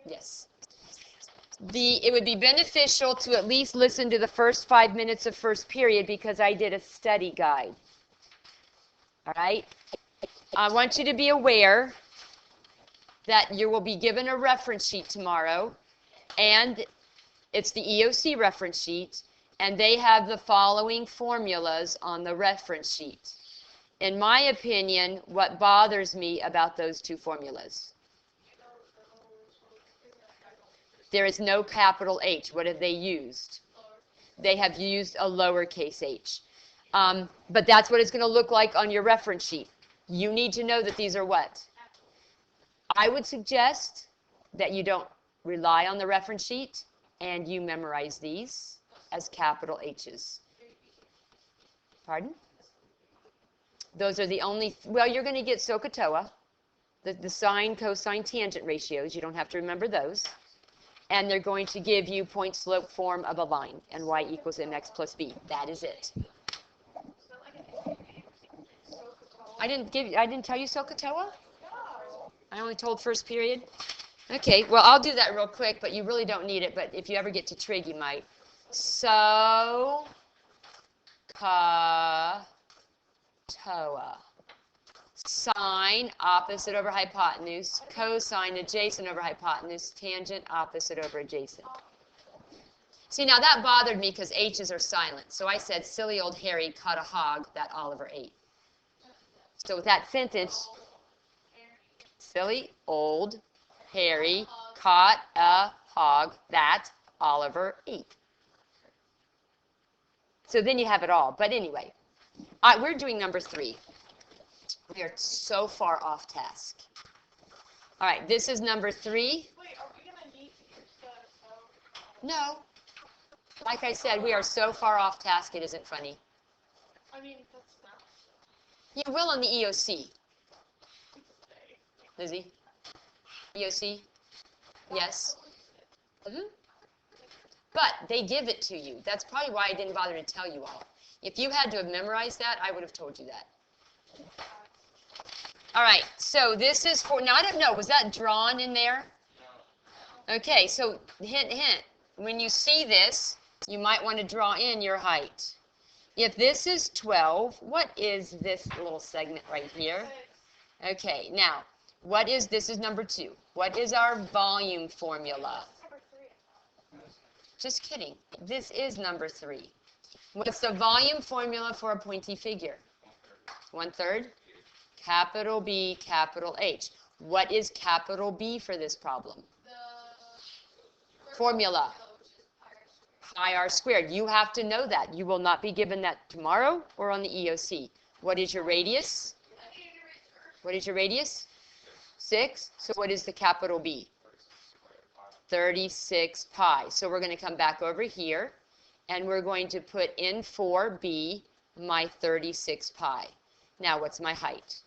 Yes. It would be beneficial to at least listen to the first 5 minutes of first period because I did a study guide. All right? I want you to be aware that you will be given a reference sheet tomorrow, and it's the EOC reference sheet, and they have the following formulas on the reference sheet. In my opinion, what bothers me about those two formulas? There is no capital H. What have they used? They have used a lowercase h. But that's what it's going to look like on your reference sheet. You need to know that these are what? I would suggest that you don't rely on the reference sheet and you memorize these as capital H's. Pardon? Those are the only, well, you're going to get SOHCAHTOA, the sine, cosine, tangent ratios. You don't have to remember those. And they're going to give you point slope form of a line, and y equals mx plus b. That is it. I didn't tell you SOHCAHTOA? I only told first period. Okay, well, I'll do that real quick, but you really don't need it. But if you ever get to trig, you might. SOHCAHTOA. Sine, opposite over hypotenuse. Cosine, adjacent over hypotenuse. Tangent, opposite over adjacent. See, now that bothered me because H's are silent. So I said, silly old Harry caught a hog that Oliver ate. So with that sentence, silly old Harry caught a hog that Oliver ate. So then you have it all. But anyway, we're doing number 3. We are so far off task. All right, this is number 3. Wait, are we going to need to No. Like I said, we are so far off task, it isn't funny. I mean, that's not. You will on the EOC. Lizzie? EOC? Yes? But they give it to you. That's probably why I didn't bother to tell you all. If you had to have memorized that, I would have told you that. All right, so this is for, now I don't know, was that drawn in there? Okay, so hint, hint. When you see this, you might want to draw in your height. If this is 12, what is this little segment right here? Okay, now, what is, this is number 2. What is our volume formula? Just kidding. This is number 3. What's the volume formula for a pointy figure? 1/3. Capital B, capital H. What is capital B for this problem? Formula. Pi r squared. You have to know that. You will not be given that tomorrow or on the EOC. What is your radius? What is your radius? 6. So what is the capital B? 36 pi. So we're going to come back over here, and we're going to put in for B my 36 pi. Now, what's my height?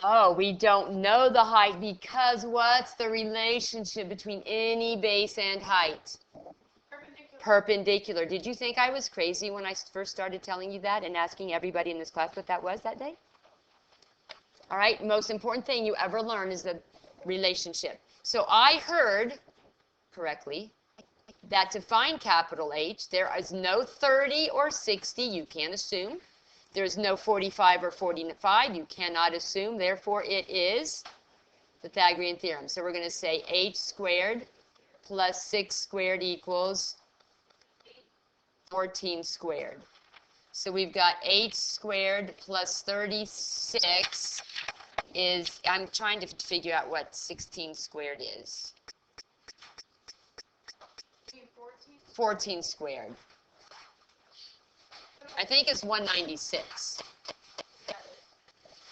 Oh, we don't know the height because what's the relationship between any base and height? Perpendicular. Did you think I was crazy when I first started telling you that and asking everybody in this class what that was that day? All right, most important thing you ever learn is the relationship. So I heard correctly that to find capital H, there is no 30 or 60, you can't assume. There's no 45 or 45, you cannot assume. Therefore, it is Pythagorean theorem. So we're going to say h squared plus 6 squared equals 14 squared. So we've got h squared plus 36 is, I'm trying to figure out what 16 squared is. 14 squared. I think it's 196.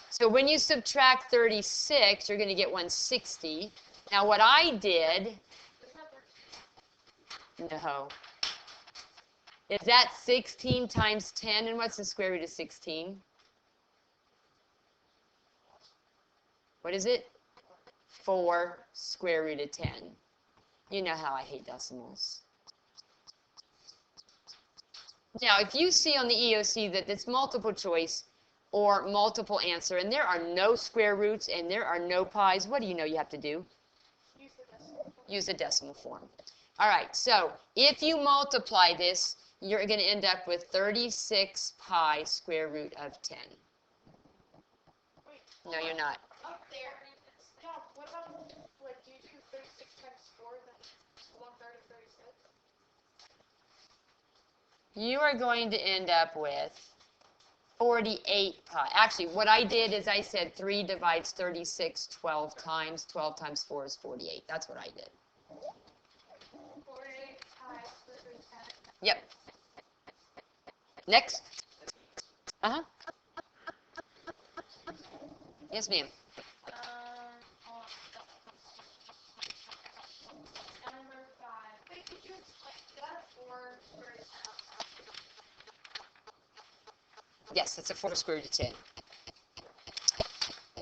So when you subtract 36, you're going to get 160. Now what I did, no. Is that 16 times 10? And what's the square root of 16? What is it? 4 square root of 10. You know how I hate decimals. Now, if you see on the EOC that it's multiple choice, or multiple answer, and there are no square roots and there are no pies, what do you know you have to do? Use the decimal. Use a decimal form. All right, so if you multiply this, you're going to end up with 36 pi square root of 10. Wait, No, you're not. up there. Yeah, what about, like, do you do 36 times 4, then 1/3 of 36? You are going to end up with 48 pi. Actually, what I did is I said 3 divides 36 12 times. 12 times 4 is 48. That's what I did. 48 pi square root of 10. Yep. Next. Uh-huh. Yes, ma'am. Hold on. Number 5. Wait, could you explain that? 4 square root of 10. Yes, it's a 4 square root of 10.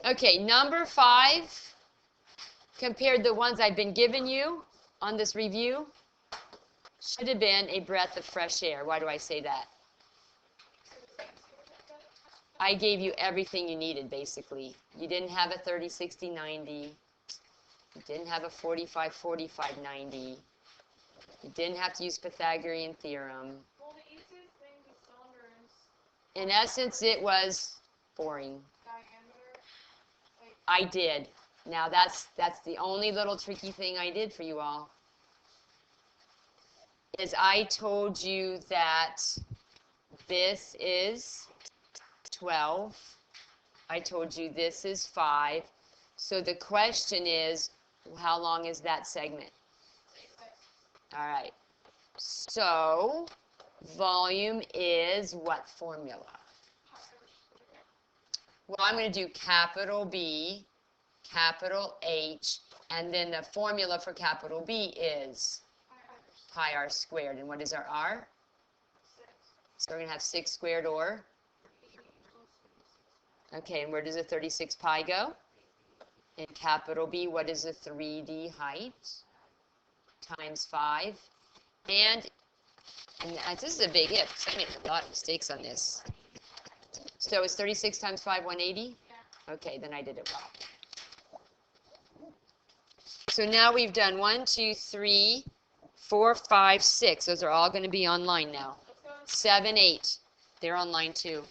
Okay, number 5, compared to the ones I've been giving you on this review, should have been a breath of fresh air. Why do I say that? I gave you everything you needed, basically. You didn't have a 30, 60, 90. You didn't have a 45, 45, 90. You didn't have to use Pythagorean theorem. Well, the easiest thing with cylinder is In essence, it was boring. diameter. Wait, I did. Now, that's the only little tricky thing I did for you all. Is I told you that this is 12. I told you this is 5. So the question is, how long is that segment? All right. So volume is what formula? Well, I'm going to do capital B, capital H, and then the formula for capital B is pi r squared. And what is our r? 6. So we're going to have 6 squared or? Okay, and where does the 36 pi go? In capital B, what is the 3D height? Times 5. And this is a big if, because I made a lot of mistakes on this. So is 36 times 5, 180? Okay, then I did it well. So now we've done 1, 2, 3, 4, 5, 6. Those are all going to be online now. 7, 8. They're online too.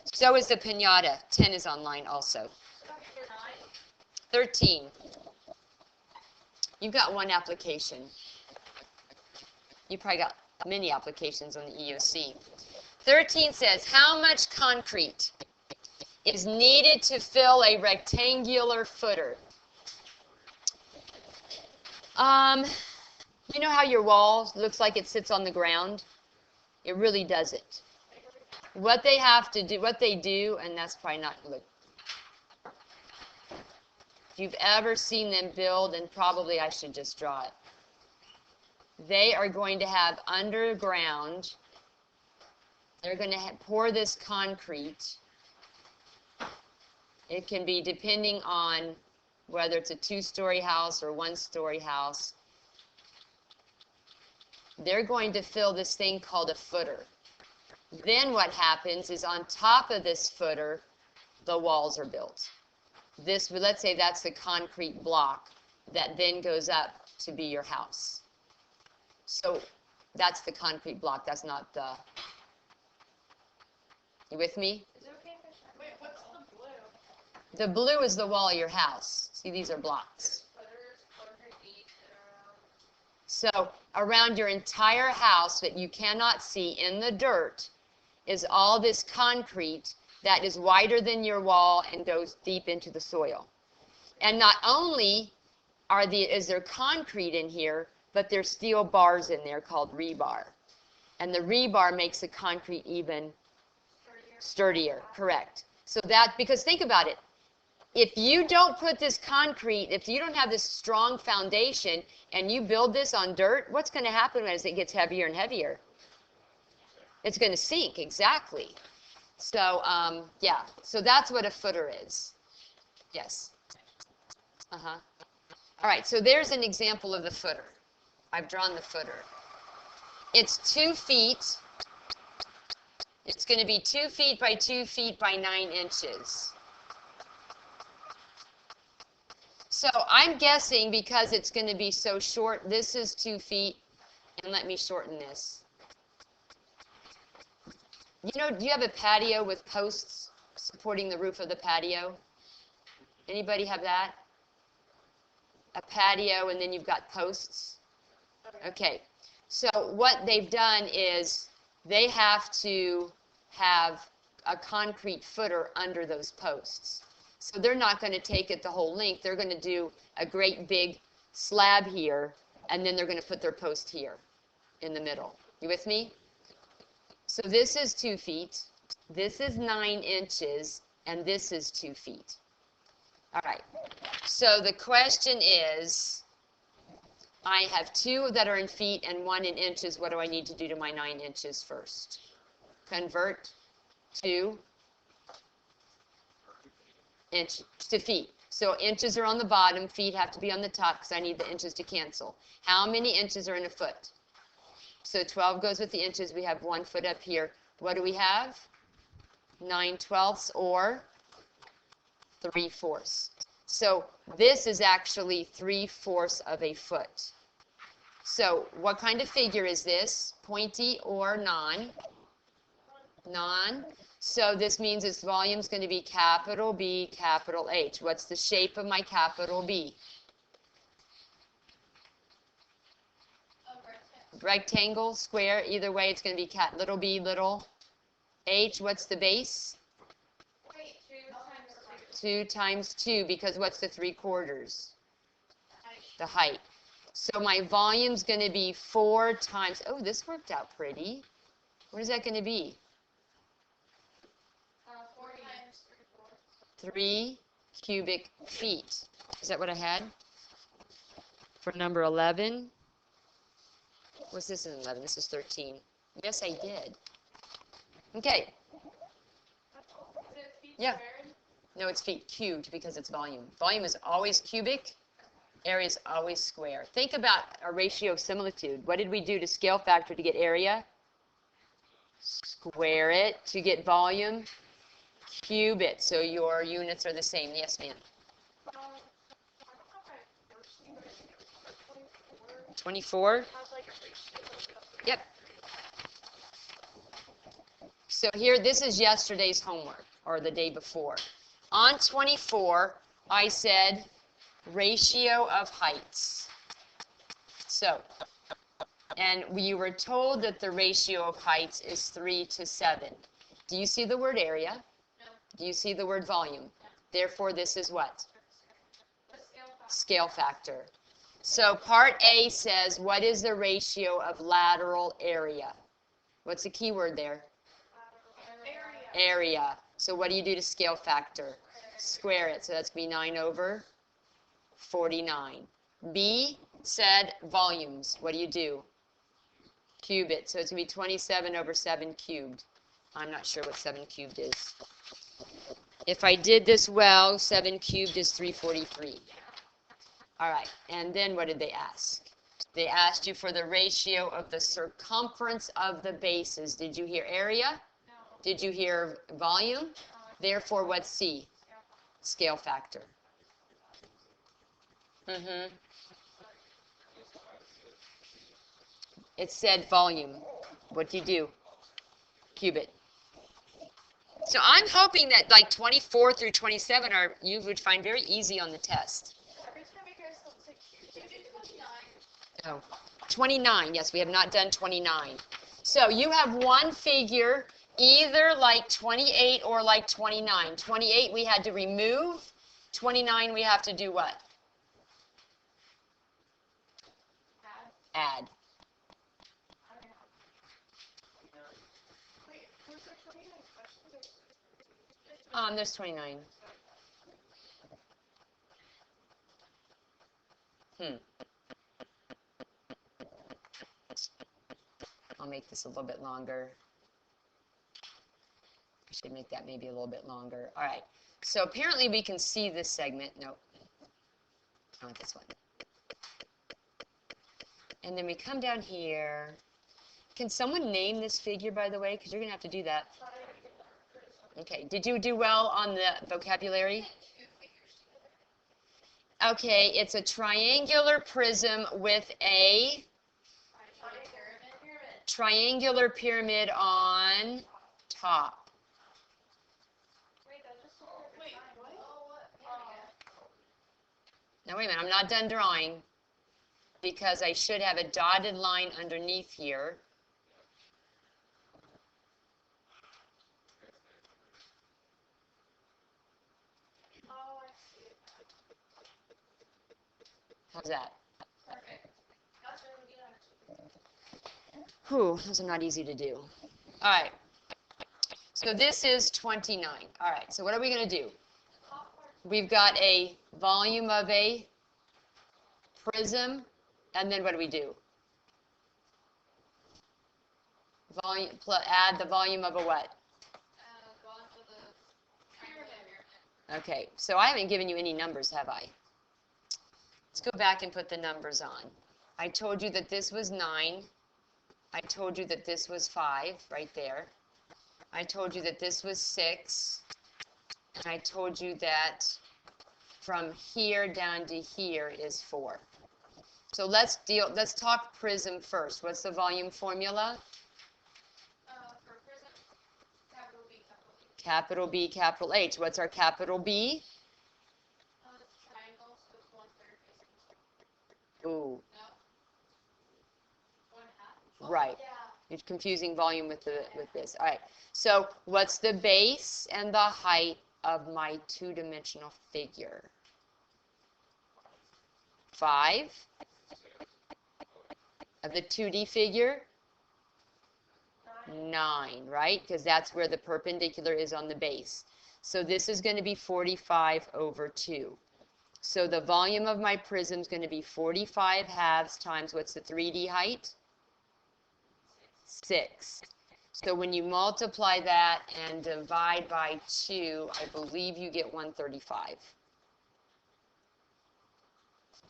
So is the piñata. 10 is online also. 13. You've got one application. You probably got many applications on the EOC. 13 says, how much concrete is needed to fill a rectangular footer? You know how your wall looks like it sits on the ground? It really doesn't. What they have to do, what they do, and that's probably not good. If you've ever seen them build, and probably I should just draw it. They are going to have underground, they're going to pour this concrete. It can be depending on whether it's a 2-story house or 1-story house. They're going to fill this thing called a footer. Then what happens is on top of this footer, the walls are built. This, let's say that's the concrete block that then goes up to be your house. So that's the concrete block. That's not the... You with me? Is it okay if I... Wait, what's the blue? The blue is the wall of your house. See, these are blocks. So around your entire house that you cannot see in the dirt is all this concrete that is wider than your wall and goes deep into the soil. And not only is there concrete in here, but there's steel bars in there called rebar. And the rebar makes the concrete even sturdier, correct. So that, because think about it, if you don't put this concrete, if you don't have this strong foundation and you build this on dirt, what's going to happen as it gets heavier and heavier? It's going to sink, exactly. So, yeah, so that's what a footer is. Yes. Uh-huh. All right, so there's an example of the footer. I've drawn the footer. It's 2 feet It's going to be 2 feet by 2 feet by 9 inches. So I'm guessing because it's going to be so short, this is 2 feet, and let me shorten this. You know, do you have a patio with posts supporting the roof of the patio? Anybody have that? A patio and then you've got posts? Okay, so what they've done is they have to have a concrete footer under those posts. So they're not going to take it the whole length. They're going to do a great big slab here, and then they're going to put their post here in the middle. You with me? So this is 2 feet, this is 9 inches, and this is 2 feet. All right, so the question is, I have 2 that are in feet and 1 in inches. What do I need to do to my 9 inches first? Convert to inch to feet. So inches are on the bottom, feet have to be on the top because I need the inches to cancel. How many inches are in a foot? So 12 goes with the inches. We have 1 foot up here. What do we have? 9/12 or 3/4. So this is actually 3/4 of a foot. So what kind of figure is this? Pointy or non? Non. So this means its volume is going to be capital B, capital H. What's the shape of my capital B? Rectangle, square, either way it's going to be little b, little h. What's the base? 2 times 2, because what's the 3/4? The height. So my volume's going to be 4 times, oh, this worked out pretty. What is that going to be? 3 cubic feet. Is that what I had? For number 11? What's this in 11? This is 13. Yes, I did. Okay. Yeah. No, it's feet cubed because it's volume. Volume is always cubic. Area is always square. Think about a ratio of similitude. What did we do to scale factor to get area? Square it. To get volume? Cube it. So your units are the same. Yes, ma'am. 24? Yep. So here, this is yesterday's homework, or the day before. On 24, I said ratio of heights. So, and we were told that the ratio of heights is 3 to 7. Do you see the word area? No. Do you see the word volume? No. Therefore, this is what? Scale factor. So part A says, what is the ratio of lateral area? What's the key word there? Area. So what do you do to scale factor? Square it. So that's going to be 9 over 49. B said volumes. What do? Cube it. So it's going to be 27 over 7 cubed. I'm not sure what 7 cubed is. If I did this well, 7 cubed is 343. All right. And then what did they ask? They asked you for the ratio of the circumference of the bases. Did you hear area? No. Did you hear volume? Therefore, what's C? Scale factor. It said volume. What do? Cube it. So I'm hoping that like 24 through 27 you would find very easy on the test. Oh, 29. Yes, we have not done 29. So you have one figure, either like 28 or like 29. 28 we had to remove. 29 we have to do what? Add. There's 29. I'll make this a little bit longer. I should make that maybe a little bit longer. All right. So apparently we can see this segment. Nope. I want this one. And then we come down here, Can someone name this figure, by the way? Because you're going to have to do that. Okay, did you do well on the vocabulary? Okay, it's a triangular prism with a triangular pyramid on top. Now wait a minute, I'm not done drawing because I should have a dotted line underneath here. How's that? Whew, those are not easy to do. All right. So this is 29. All right, so what are we going to do? We've got a volume of a prism, and then what do we do? Volume, add the volume of a what? Okay, so I haven't given you any numbers, have I? Let's go back and put the numbers on. I told you that this was 9. I told you that this was 5, right there. I told you that this was 6. And I told you that from here down to here is 4. So let's talk prism first. What's the volume formula? For prism, capital B, capital E. Capital B, capital H. What's our capital B? Triangle, so it's 1/3 basically. Ooh. No. 1/2. Right. Yeah. You're confusing volume with this. All right. So what's the base and the height of my two-dimensional figure? 5. Of the 2D figure? 9, right? Because that's where the perpendicular is on the base. So this is going to be 45 over 2. So the volume of my prism is going to be 45 halves times, what's the 3D height? 6. So when you multiply that and divide by 2, I believe you get 135.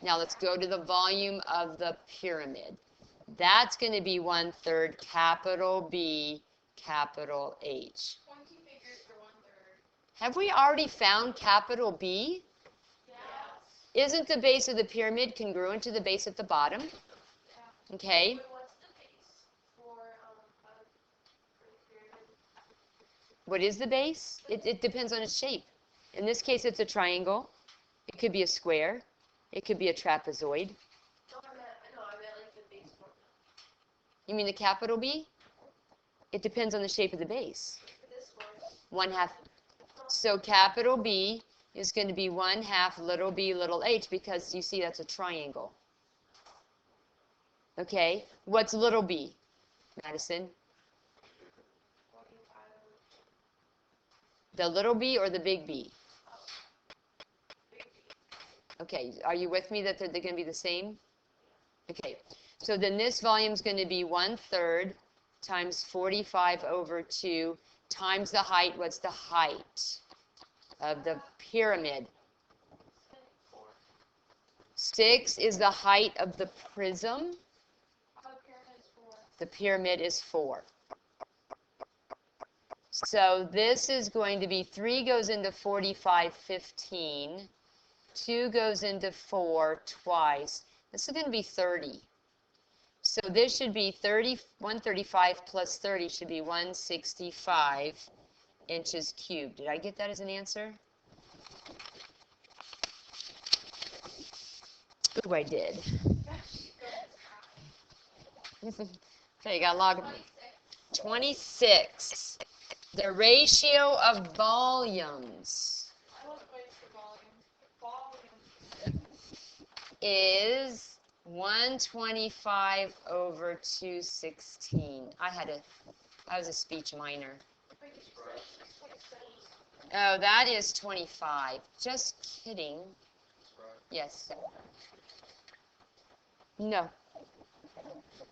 Now let's go to the volume of the pyramid. That's going to be 1/3 capital B, capital H. 20 figures for 1/3. Have we already found capital B? Yes. Isn't the base of the pyramid congruent to the base at the bottom? Yeah. Okay. Wait, what's the base for the pyramid? What is the base? It depends on its shape. In this case, it's a triangle. It could be a square. It could be a trapezoid. I meant like the base formula. You mean the capital B? It depends on the shape of the base. For this one. 1/2. So capital B is going to be 1/2 little b little h because you see that's a triangle. Okay, what's little b, Madison? 45. The little b or the big B? Big B. Okay, are you with me that they're going to be the same? Okay, so then this volume is going to be 1/3 times 45 over 2 times the height. What's the height of the pyramid? 6 is the height of the prism. The pyramid is 4. So this is going to be 3 goes into 45, 15. 2 goes into 4 twice. This is going to be 30. So this should be 135 plus 30 should be 165 inches cubed. Did I get that as an answer? Ooh, I did. Okay, you got to log 26. The ratio of volumes is 125 over 216. I was a speech minor. Oh, that is 25. Just kidding. Yes. No.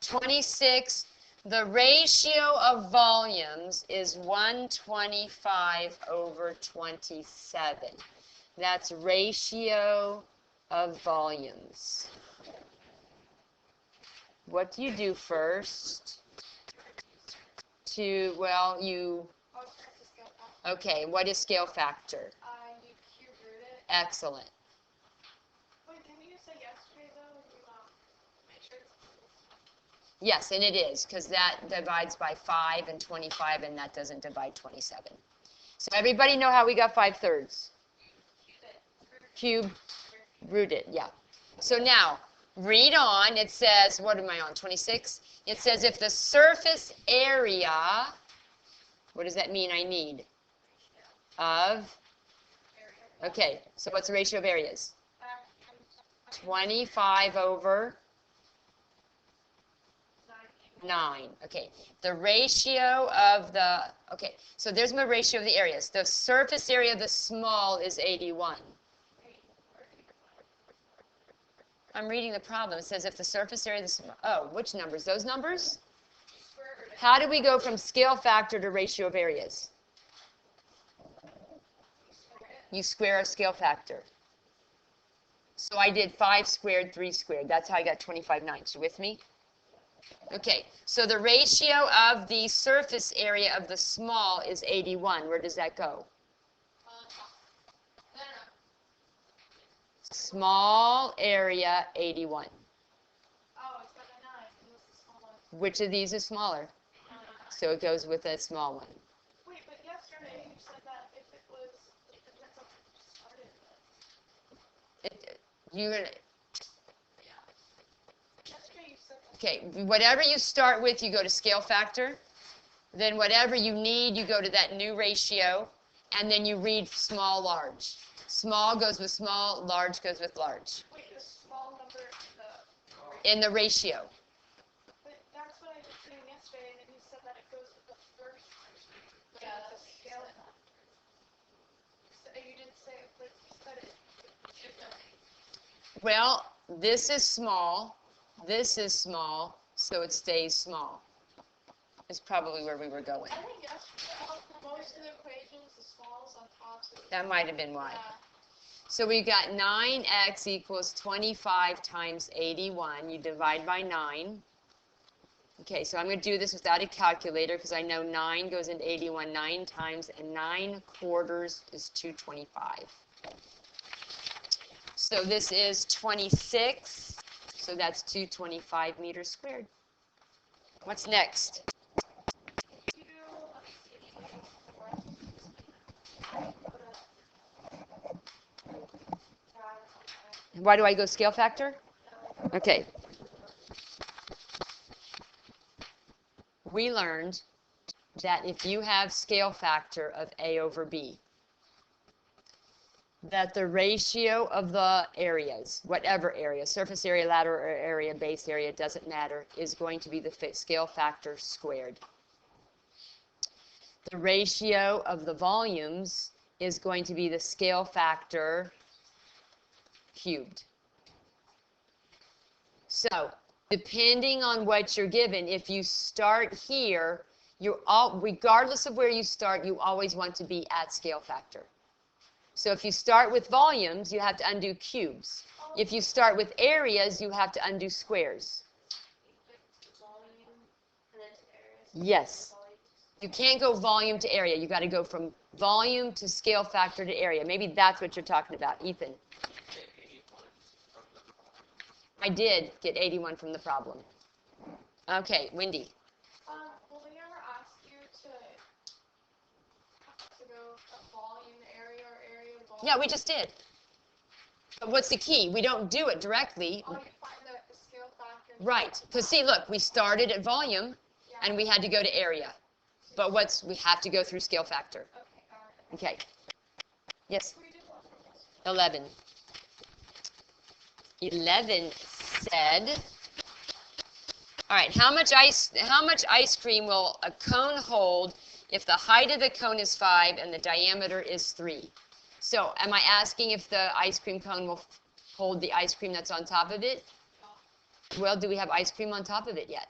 26. The ratio of volumes is 125 over 27. That's ratio of volumes. What do you do first? to, well, you, Oh, it's the scale factor. okay, what is scale factor? You cube root it. Excellent. Wait, didn't you say yesterday though? You make sure it's Yes, and it is, because that divides by 5 and 25, and that doesn't divide 27. So everybody know how we got 5/3? Cube rooted, yeah. So now, read on. It says, what am I on, 26? It says if the surface area, what does that mean I need? Of, okay, so what's the ratio of areas? 25 over 9. Okay, the ratio of the, okay, so there's my ratio of the areas. The surface area of the small is 81. I'm reading the problem. It says if the surface area of the small, oh, which numbers? Those numbers? How do we go from scale factor to ratio of areas? You square a scale factor. So I did 5 squared, 3 squared. That's how I got 25/9. You with me? Okay, so the ratio of the surface area of the small is 81. Where does that go? Small area, 81. Oh, it's got a 9. It was the small one. Which of these is smaller? So it goes with a small one. Wait, but yesterday you said that if it was, it depends on what you started with. You're gonna, Yesterday you said that. okay, whatever you start with, you go to scale factor. Then whatever you need, you go to that new ratio, and then you read small, large. Small goes with small, large goes with large. Wait, the small number, In the ratio. but that's what I was doing yesterday, and then you said that it goes with the first. Yeah, the scale. So you didn't say it, but you said it. Well, this is small, so it stays small. Is probably where we were going. I think yesterday, most of the equations, the smalls on top. So That might have been why. yeah. So we got 9x equals 25 times 81. You divide by 9. Okay, so I'm going to do this without a calculator because I know 9 goes into 81 9 times, and 9/4 is 225. So this is 26, so that's 225 meters squared. What's next? Why do I go scale factor? Okay. We learned that if you have scale factor of A over B, that the ratio of the areas, whatever area, surface area, lateral area, base area, it doesn't matter, is going to be the scale factor squared. The ratio of the volumes is going to be the scale factor cubed. So, depending on what you're given, if you start here, regardless of where you start, you always want to be at scale factor. So if you start with volumes, you have to undo cubes. If you start with areas, you have to undo squares. Yes. You can't go volume to area. You got to go from volume to scale factor to area. Maybe that's what you're talking about, Ethan. I did get 81 from the problem. Okay, Wendy. Will they ever ask you to go volume area or area volume? Yeah, we just did. But what's the key? We don't do it directly. Oh, you find the scale factor. Right. Because see, look, we started at volume, and we had to go to area. But we have to go through scale factor. Okay, got it. Okay. Yes? 11. 11 said, all right, how much ice cream will a cone hold if the height of the cone is 5 and the diameter is 3? So am I asking if the ice cream cone will hold the ice cream that's on top of it? Well, do we have ice cream on top of it yet?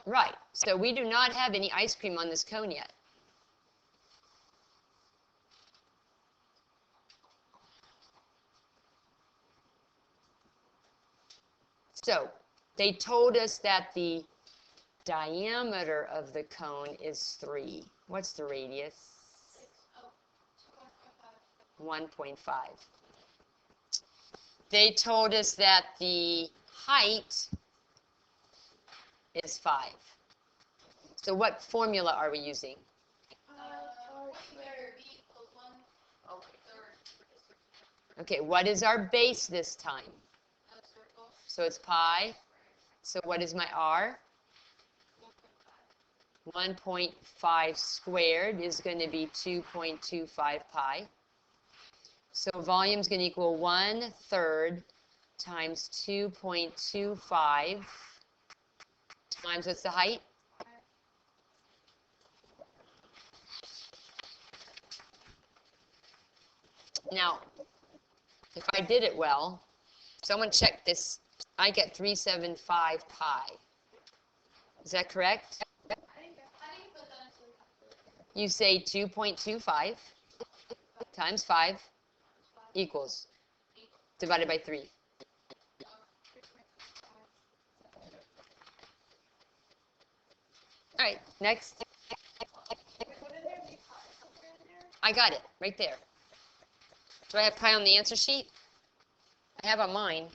Right, so we do not have any ice cream on this cone yet. So they told us that the diameter of the cone is 3. What's the radius? 1.5. They told us that the height is 5. So what formula are we using? Okay, what is our base this time? So it's pi. So what is my r? 1.5 squared is going to be 2.25 pi. So volume is going to equal 1/3 times 2.25 times what's the height? Now, if I did it well, someone check this. I get 375 pi. Is that correct? You say 2.25 times 5 equals divided by 3. All right, next. I got it right there. Do I have pi on the answer sheet? I have on mine.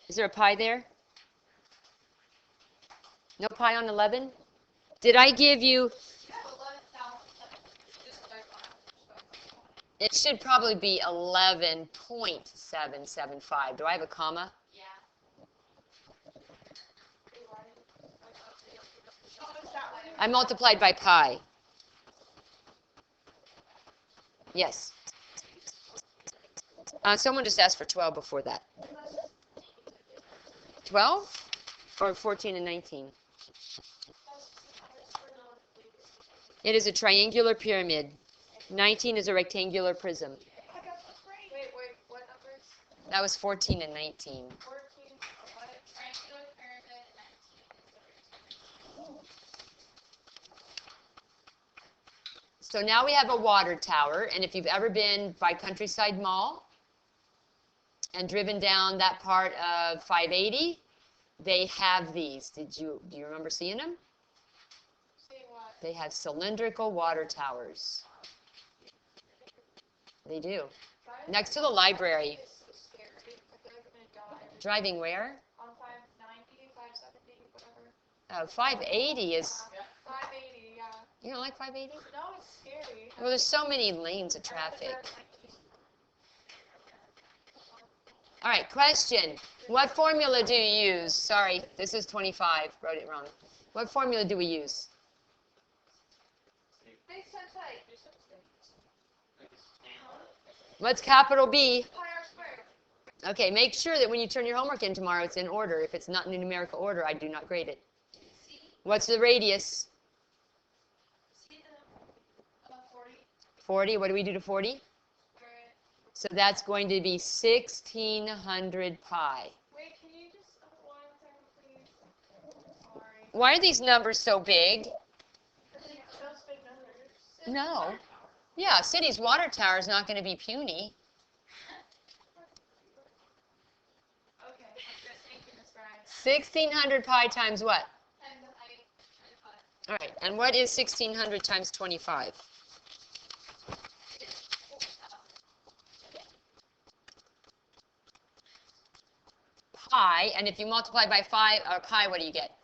Is there a pi there? No pi on 11? Did I give you? It should probably be 11.775. Do I have a comma? Yeah. I multiplied by pi. Yes. Someone just asked for 12 before that. 12 or 14 and 19? It is a triangular pyramid. 19 is a rectangular prism. Wait, what numbers? That was 14 and 19. 14, what? Triangular pyramid, 19. So now we have a water tower, and if you've ever been by Countryside Mall and driven down that part of 580, they have these. Do you remember seeing them? Seeing what? They have cylindrical water towers. They do. Next to the library. It's so scary. I feel like I'm gonna die. Driving where? On 590, 570, whatever. 580 is, 580, yeah. you don't like 580? No, it's scary. Well, there's so many lanes of traffic. All right, question. What formula do you use? Sorry, this is 25. Wrote it wrong. What formula do we use? Big sense height. What's capital B? Pi r squared. Okay, make sure that when you turn your homework in tomorrow, it's in order. If it's not in numerical order, I do not grade it. What's the radius? 40. 40. What do we do to 40? So that's going to be 1,600 pi. Wait, can you just one second, please? Sorry. Why are these numbers so big? Just big numbers. No. Yeah, city's water tower is not going to be puny. Okay, thank you, Miss Brian. 1,600 pi times what? And the height. All right, and what is 1,600 times 25? Pi, and if you multiply by 5 or pi, what do you get?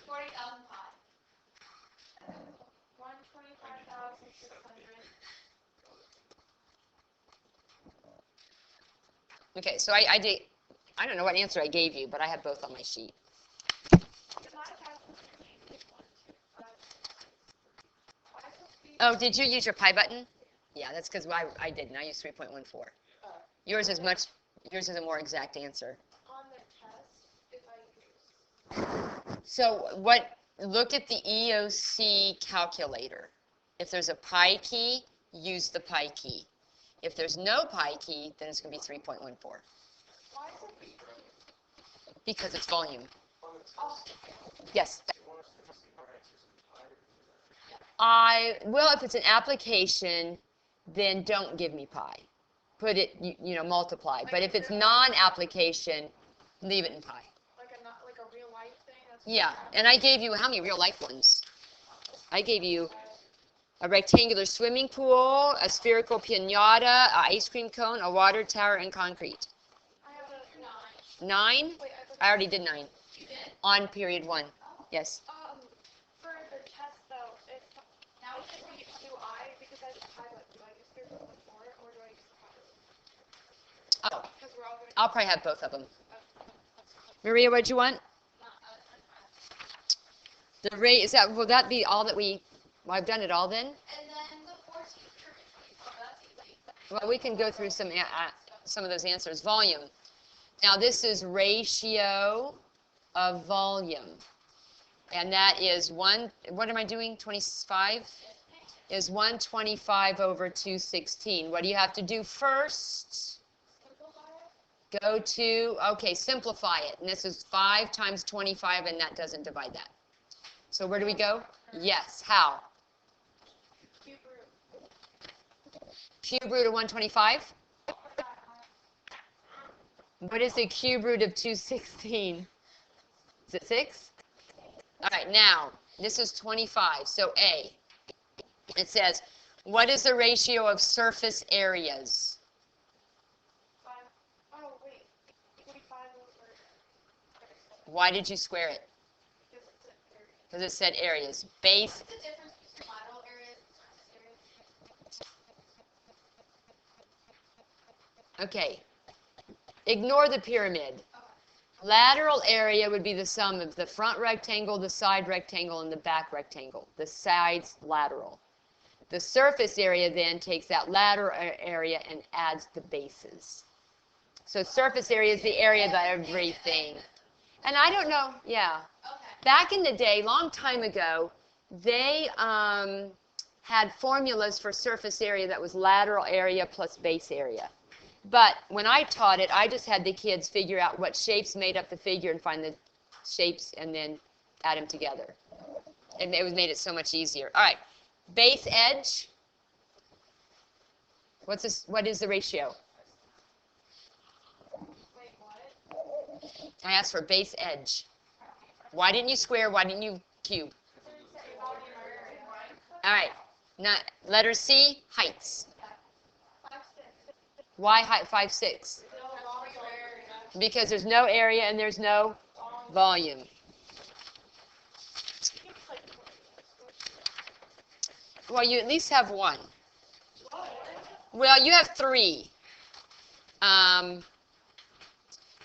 40,000 pi. 125,600. Okay, so I don't know what answer I gave you, but I have both on my sheet. Oh, did you use your pi button? Yeah, that's because I didn't. I used 3.14. Yours is a more exact answer. On the test, if I use. So look at the EOC calculator. If there's a pi key, use the pi key. If there's no pi key, then it's going to be 3.14. Why is it? Because it's volume. Oh, Yes. Well, if it's an application, then don't give me pi. put it, multiply. But if it's non-application, leave it in pi. Like a real life thing? Yeah, and I gave you, how many real life ones? I gave you a rectangular swimming pool, a spherical piñata, an ice cream cone, a water tower, and concrete. I have a 9. 9? Wait, I already did 9. You did? On period 1. Yes. For the test though, if now it's just like do I because I have a pilot, do I use 3.4 or do I use the pilot? Oh, Because we're all going I'll probably have both of them. Maria, what'd you want? The rate, will that be all that well, I've done it all then? And then the 14 that's easy. Well, we can go through some of those answers. Volume. Now, this is ratio of volume. And that is what am I doing, 25? Is 125 over 216. What do you have to do first? Go to, okay, simplify it. And this is 5 times 25, and that doesn't divide that. So where do we go? Yes, how? Cube root. Cube root of 125? What is the cube root of 216? Is it 6? All right, now, this is 25, so A. It says, what is the ratio of surface areas? 5. Oh, wait. 45 over. Why did you square it? Because it said areas. Base. What's the difference between lateral areas and surface areas? Okay. Ignore the pyramid. Lateral area would be the sum of the front rectangle, the side rectangle, and the back rectangle. The sides lateral. The surface area then takes that lateral area and adds the bases. So surface area is the area of everything. And I don't know, yeah. Back in the day, long time ago, they had formulas for surface area that was lateral area plus base area. But when I taught it, I just had the kids figure out what shapes made up the figure and find the shapes and then add them together. And it made it so much easier. All right, base edge. What is the ratio? Wait, what? I asked for base edge. Why didn't you square? Why didn't you cube? All right, now letter C, heights. Why height 5, 6? Because there's no area and there's no volume. Well, you at least have one. Well, you have 3.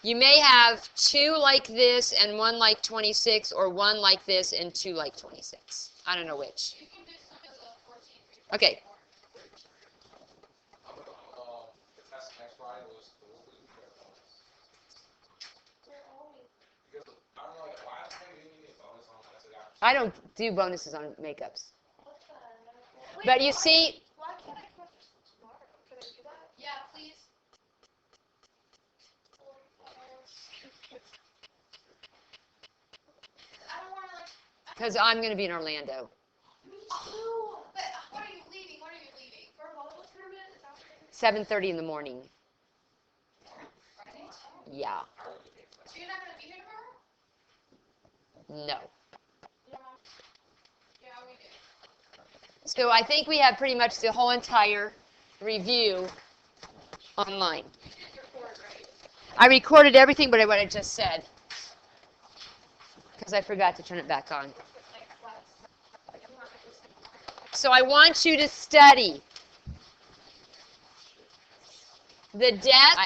You may have 2 like this and 1 like 26, or 1 like this and 2 like 26. I don't know which. Okay. I don't do bonuses on makeups. But you see, Why can't I put tomorrow? Can I do that? Yeah, please. I don't want to because I'm going to be in Orlando. Me too. But what are you leaving? What are you leaving? For a volleyball tournament? Is that what 7:30 in the morning. Friday? Yeah. So you're not going to be here tomorrow? No. Yeah, we do. So I think we have pretty much the whole entire review online. Record, right? I recorded everything but what I just said because I forgot to turn it back on. So I want you to study the death